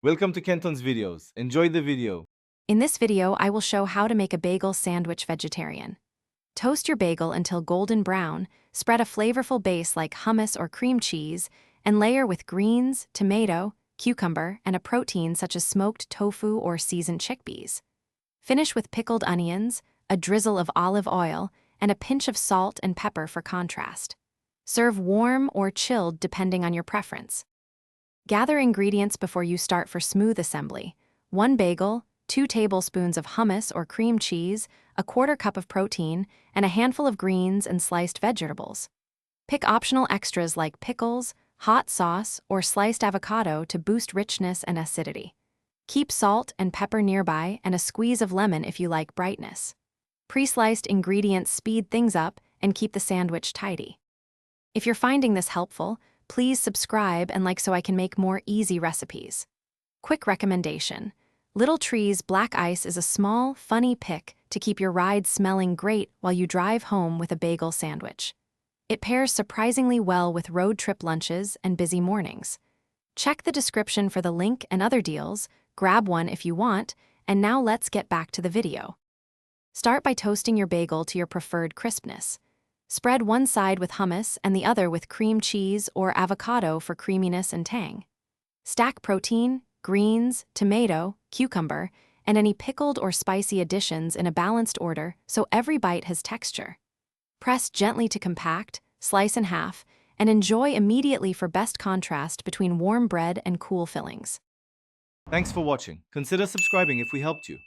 Welcome to Kenton's videos. Enjoy the video. In this video, I will show how to make a bagel sandwich vegetarian. Toast your bagel until golden brown, spread a flavorful base like hummus or cream cheese, and layer with greens, tomato, cucumber, and a protein such as smoked tofu or seasoned chickpeas. Finish with pickled onions, a drizzle of olive oil, and a pinch of salt and pepper for contrast. Serve warm or chilled depending on your preference. Gather ingredients before you start for smooth assembly. 1 bagel, 2 tablespoons of hummus or cream cheese, a quarter cup of protein, and a handful of greens and sliced vegetables. Pick optional extras like pickles, hot sauce, or sliced avocado to boost richness and acidity. Keep salt and pepper nearby and a squeeze of lemon if you like brightness. Pre-sliced ingredients speed things up and keep the sandwich tidy. If you're finding this helpful, please subscribe and like so I can make more easy recipes. Quick recommendation. Little Tree's Black Ice is a small, funny pick to keep your ride smelling great while you drive home with a bagel sandwich. It pairs surprisingly well with road trip lunches and busy mornings. Check the description for the link and other deals, grab one if you want, and now let's get back to the video. Start by toasting your bagel to your preferred crispness. Spread one side with hummus and the other with cream cheese or avocado for creaminess and tang. Stack protein, greens, tomato, cucumber, and any pickled or spicy additions in a balanced order so every bite has texture. Press gently to compact, slice in half, and enjoy immediately for best contrast between warm bread and cool fillings. Thanks for watching. Consider subscribing if we helped you.